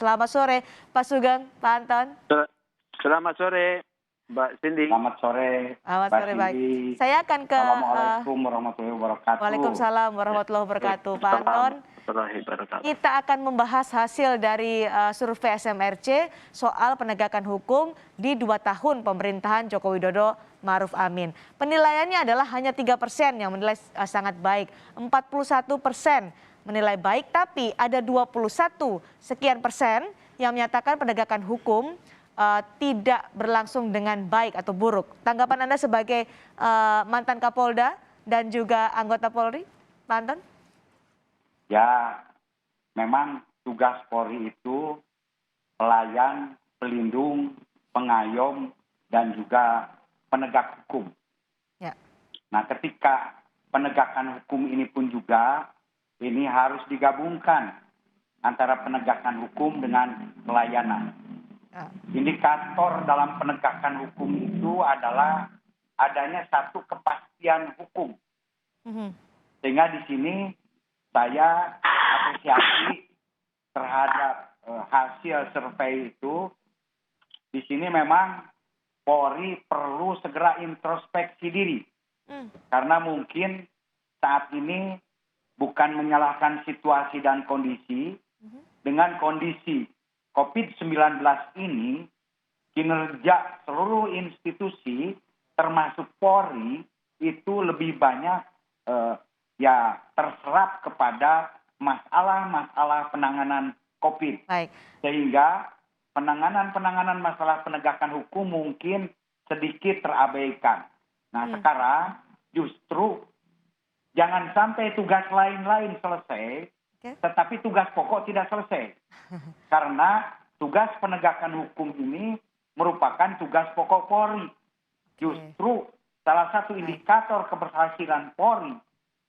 Selamat sore Pak Sugeng, Pak Anton. Selamat sore, Mbak Cindy. Selamat sore, Selamat Mbak sore, baik. Cindy. Saya akan ke Assalamualaikum warahmatullahi wabarakatuh. Waalaikumsalam warahmatullahi wabarakatuh. Pak Anton, kita akan membahas hasil dari survei SMRC soal penegakan hukum di 2 tahun pemerintahan Joko Widodo Ma'ruf Amin. Penilaiannya adalah hanya 3% yang menilai sangat baik, 41% menilai baik, tapi ada 21 sekian persen yang menyatakan penegakan hukum tidak berlangsung dengan baik atau buruk. Tanggapan Anda sebagai mantan Kapolda dan juga anggota Polri, Pak Anton? Ya, memang tugas Polri itu pelayan, pelindung, pengayom, dan juga penegak hukum. Ya. Nah, ketika penegakan hukum ini pun juga ini harus digabungkan antara penegakan hukum dengan pelayanan. Ya. Indikator dalam penegakan hukum itu adalah adanya satu kepastian hukum. Sehingga di sini saya apresiasi terhadap hasil survei itu. Di sini memang Polri perlu segera introspeksi diri. Karena mungkin saat ini bukan menyalahkan situasi dan kondisi. Dengan kondisi COVID-19 ini, kinerja seluruh institusi termasuk Polri itu lebih banyak terserap kepada masalah-masalah penanganan COVID. Baik. Sehingga penanganan masalah penegakan hukum mungkin sedikit terabaikan. Nah, sekarang justru jangan sampai tugas lain-lain selesai, tetapi tugas pokok tidak selesai. Karena tugas penegakan hukum ini merupakan tugas pokok Polri. Justru salah satu indikator keberhasilan Polri,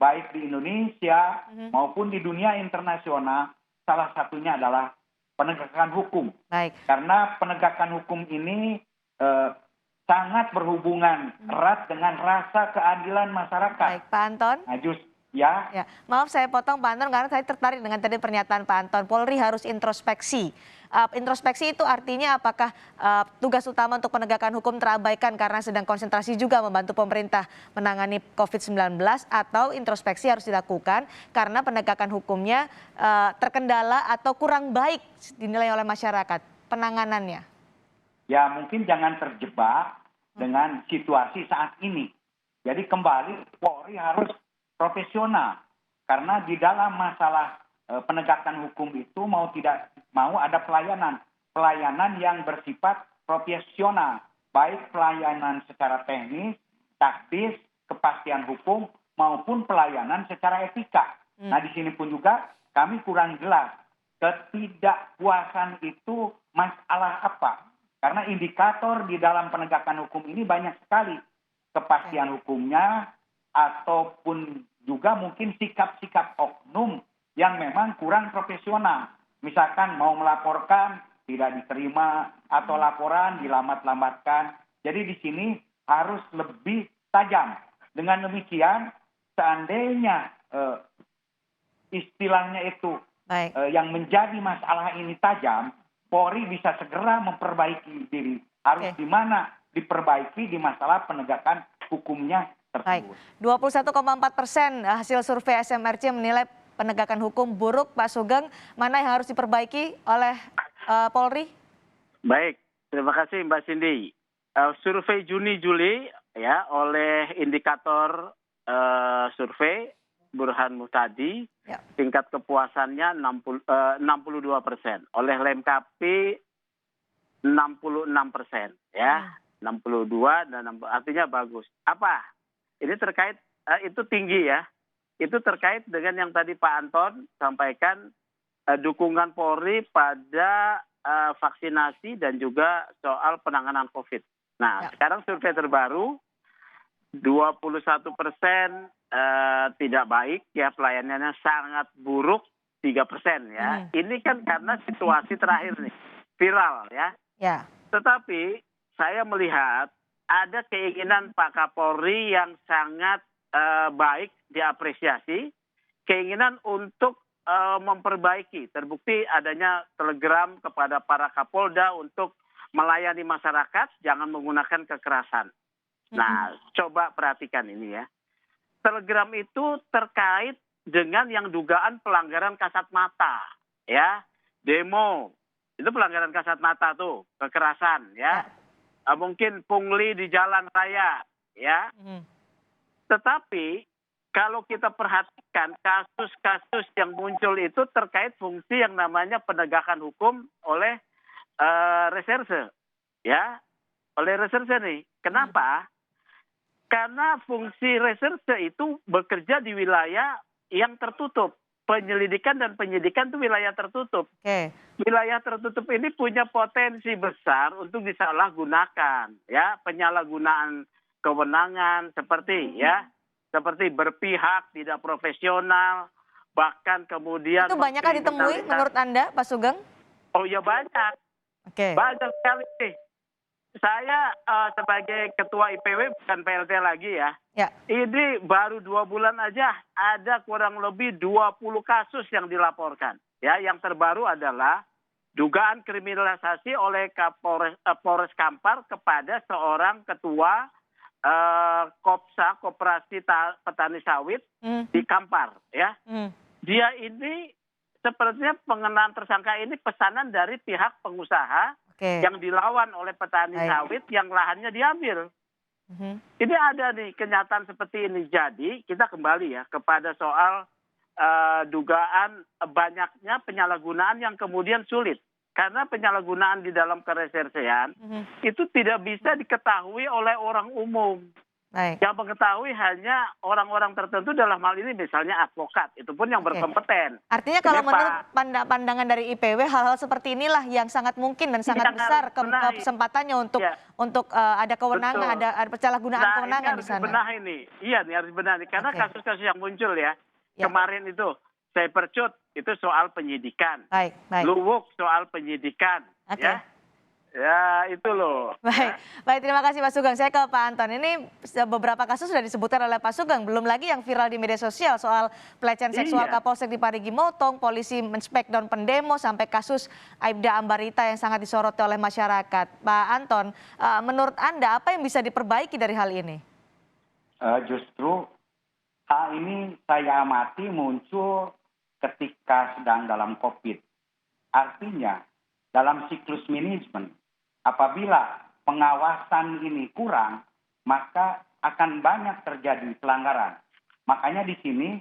baik di Indonesia maupun di dunia internasional, salah satunya adalah penegakan hukum. Baik. Karena penegakan hukum ini sangat berhubungan erat dengan rasa keadilan masyarakat. Baik, Pak Anton. Nah, ya. Maaf saya potong Pak Anton karena saya tertarik dengan tadi pernyataan Pak Anton. Polri harus introspeksi. Introspeksi itu artinya apakah tugas utama untuk penegakan hukum terabaikan karena sedang konsentrasi juga membantu pemerintah menangani COVID-19, atau introspeksi harus dilakukan karena penegakan hukumnya terkendala atau kurang baik dinilai oleh masyarakat penanganannya? Ya, mungkin jangan terjebak dengan situasi saat ini. Jadi kembali Polri harus profesional, karena di dalam masalah penegakan hukum itu mau tidak mau ada pelayanan yang bersifat profesional, baik pelayanan secara teknis, taktis, kepastian hukum, maupun pelayanan secara etika. Nah, di sini pun juga kami kurang jelas ketidakpuasan itu masalah apa, karena indikator di dalam penegakan hukum ini banyak sekali, kepastian hukumnya ataupun juga mungkin sikap-sikap oknum yang memang kurang profesional. Misalkan mau melaporkan tidak diterima atau laporan dilambat-lambatkan. Jadi di sini harus lebih tajam. Dengan demikian seandainya istilahnya itu yang menjadi masalah ini tajam, Polri bisa segera memperbaiki diri. Harus di mana diperbaiki di masalah penegakan hukumnya tersebut. Baik, 21,4% hasil survei SMRC menilai penegakan hukum buruk. Pak Sugeng, mana yang harus diperbaiki oleh Polri? Baik, terima kasih Mbak Cindy. Survei Juni-Juli ya oleh indikator survei Burhan Muhtadi, tingkat kepuasannya 62%. Oleh Lemkapi 66%, ya. 62 dan 60, artinya bagus. Apa? Ini terkait itu tinggi ya. Itu terkait dengan yang tadi Pak Anton sampaikan, dukungan Polri pada vaksinasi dan juga soal penanganan COVID. Nah, sekarang survei terbaru 21% tidak baik ya, pelayanannya sangat buruk 3% ya. Ini kan karena situasi terakhir nih, viral ya. Tetapi saya melihat ada keinginan Pak Kapolri yang sangat baik diapresiasi, keinginan untuk memperbaiki. Terbukti adanya telegram kepada para Kapolda untuk melayani masyarakat, jangan menggunakan kekerasan. Nah, coba perhatikan ini ya. Telegram itu terkait dengan yang dugaan pelanggaran kasat mata, ya, demo, itu pelanggaran kasat mata tuh, kekerasan, ya. Mungkin pungli di jalan raya, ya. Tetapi kalau kita perhatikan kasus-kasus yang muncul itu terkait fungsi yang namanya penegakan hukum oleh reserse, ya, oleh reserse nih. Kenapa? Karena fungsi reserse itu bekerja di wilayah yang tertutup. Penyelidikan dan penyidikan itu wilayah tertutup. Wilayah tertutup ini punya potensi besar untuk disalahgunakan, ya, penyalahgunaan kewenangan seperti berpihak, tidak profesional, bahkan kemudian Itu banyakkah ditemui menurut Anda, Pak Sugeng? Oh ya banyak, banyak sekali nih. Saya sebagai ketua IPW bukan PLT lagi ya. Ini baru 2 bulan aja ada kurang lebih 20 kasus yang dilaporkan. Ya, yang terbaru adalah dugaan kriminalisasi oleh Polres Kampar kepada seorang ketua Kopsa, Koperasi Petani Sawit di Kampar. Ya, dia ini sepertinya pengenaan tersangka ini pesanan dari pihak pengusaha yang dilawan oleh petani sawit yang lahannya diambil. Ini ada nih kenyataan seperti ini. Jadi kita kembali ya kepada soal dugaan banyaknya penyalahgunaan yang kemudian sulit. Karena penyalahgunaan di dalam keresersean itu tidak bisa diketahui oleh orang umum. Yang mengetahui hanya orang-orang tertentu dalam hal ini misalnya advokat, itu pun yang berkompeten. Artinya kalau menurut pandangan dari IPW hal-hal seperti inilah yang sangat mungkin dan sangat besar kesempatannya untuk ada kewenangan, ada penyalahgunaan kewenangan di sana. Iya, ini harus benar. Karena kasus-kasus yang muncul ya, kemarin itu Cybercut itu soal penyidikan, Luwuk soal penyidikan, ya. Ya itu loh. Baik, terima kasih Pak Sugeng. Saya ke Pak Anton. Ini beberapa kasus sudah disebutkan oleh Pak Sugeng. Belum lagi yang viral di media sosial soal pelecehan seksual Kapolsek di Parigi Motong, polisi men-smackdown pendemo, sampai kasus Aibda Ambarita yang sangat disoroti oleh masyarakat. Pak Anton, menurut Anda apa yang bisa diperbaiki dari hal ini? Justru hal ini saya amati muncul ketika sedang dalam COVID. Artinya dalam siklus manajemen, apabila pengawasan ini kurang, maka akan banyak terjadi pelanggaran. Makanya di sini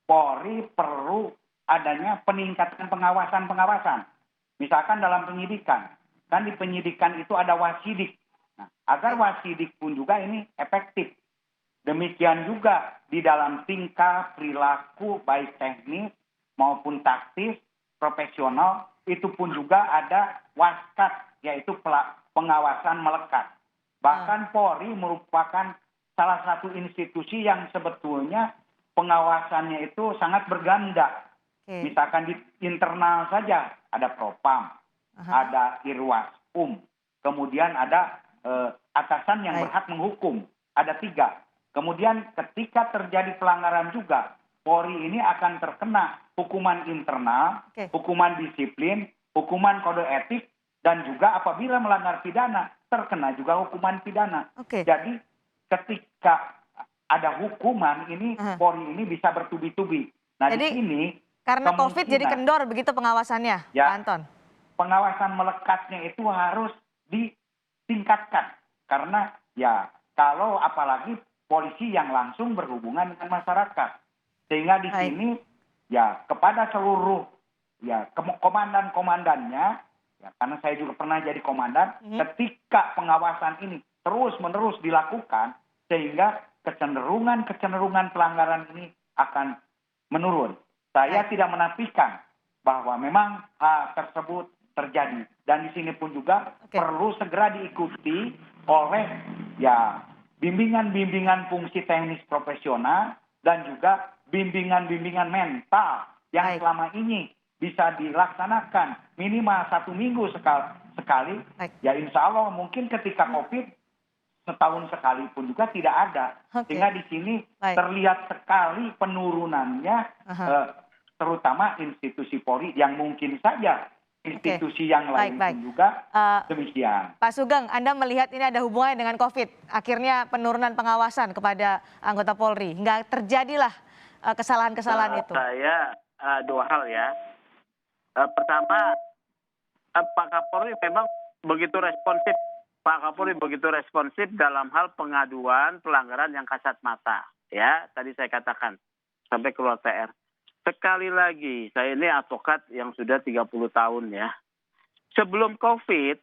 Polri perlu adanya peningkatan pengawasan. Misalkan dalam penyidikan, kan di penyidikan itu ada wasidik. Nah, agar wasidik pun juga ini efektif. Demikian juga di dalam tingkah, perilaku, baik teknis maupun taktis, profesional, itu pun juga ada waskat, yaitu pengawasan melekat. Bahkan Polri merupakan salah satu institusi yang sebetulnya pengawasannya itu sangat berganda. Misalkan di internal saja ada Propam, ada Irwasum, kemudian ada atasan yang berhak menghukum, ada 3. Kemudian ketika terjadi pelanggaran juga, Polri ini akan terkena hukuman internal, hukuman disiplin, hukuman kode etik, dan juga apabila melanggar pidana, terkena juga hukuman pidana. Jadi ketika ada hukuman ini, Polri ini bisa bertubi-tubi. Nah jadi, di sini karena COVID jadi kendor begitu pengawasannya, ya, Pak Anton? Pengawasan melekatnya itu harus ditingkatkan. Karena ya kalau apalagi polisi yang langsung berhubungan dengan masyarakat. Sehingga di sini ya kepada seluruh ya komandan-komandannya, ya, karena saya juga pernah jadi komandan, ketika pengawasan ini terus-menerus dilakukan, sehingga kecenderungan pelanggaran ini akan menurun. Saya tidak menafikan bahwa memang hal tersebut terjadi, dan di sini pun juga perlu segera diikuti oleh ya bimbingan-bimbingan fungsi teknis profesional dan juga bimbingan-bimbingan mental yang selama ini bisa dilaksanakan minimal 1 minggu sekali. Ya insya Allah mungkin ketika COVID setahun sekali pun juga tidak ada. Sehingga di sini terlihat sekali penurunannya terutama institusi Polri yang mungkin saja institusi yang lain baik. pun juga demikian. Pak Sugeng, Anda melihat ini ada hubungannya dengan COVID, akhirnya penurunan pengawasan kepada anggota Polri, hingga terjadilah kesalahan-kesalahan itu. Saya dua hal ya. Pertama, Pak Kapolri memang begitu responsif. Pak Kapolri begitu responsif dalam hal pengaduan pelanggaran yang kasat mata. Ya, tadi saya katakan sampai keluar TR. Sekali lagi, saya ini advokat yang sudah 30 tahun ya. Sebelum COVID,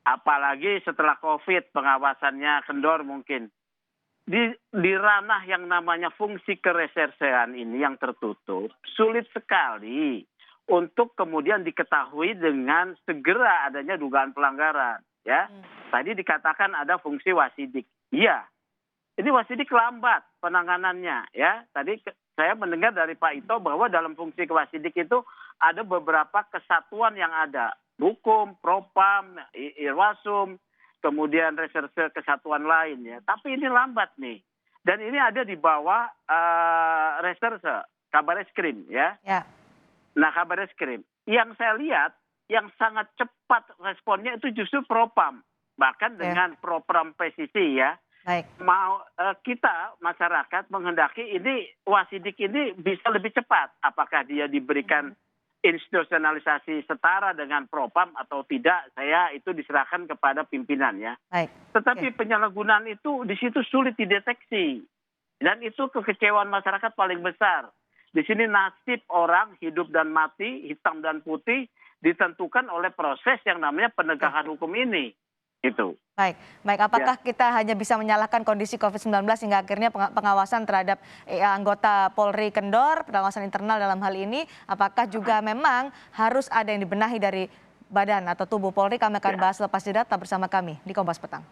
apalagi setelah COVID pengawasannya kendor mungkin. Di ranah yang namanya fungsi keresersean ini yang tertutup, sulit sekali untuk kemudian diketahui dengan segera adanya dugaan pelanggaran. Ya, tadi dikatakan ada fungsi wasidik. Iya, ini wasidik lambat penanganannya. Ya, tadi saya mendengar dari Pak Ito bahwa dalam fungsi wasidik itu ada beberapa kesatuan yang ada, hukum, propam, irwasum, kemudian reserse kesatuan lain ya. Tapi ini lambat nih, dan ini ada di bawah reserse Kabareskrim ya. Nah, Kabareskrim yang saya lihat yang sangat cepat responnya itu justru propam, bahkan dengan propam presisi ya. Mau kita masyarakat menghendaki ini wasidik ini bisa lebih cepat, apakah dia diberikan institusionalisasi setara dengan propam atau tidak, saya itu diserahkan kepada pimpinan ya. Tetapi penyalahgunaan itu di situ sulit dideteksi, dan itu kekecewaan masyarakat paling besar. Di sini nasib orang hidup dan mati, hitam dan putih ditentukan oleh proses yang namanya penegakan hukum ini. Itu. Baik. Apakah kita hanya bisa menyalahkan kondisi COVID-19 hingga akhirnya pengawasan terhadap anggota Polri kendor, pengawasan internal dalam hal ini? Apakah juga memang harus ada yang dibenahi dari badan atau tubuh Polri? Kami akan bahas lepas jeda, tetap bersama kami di Kompas Petang.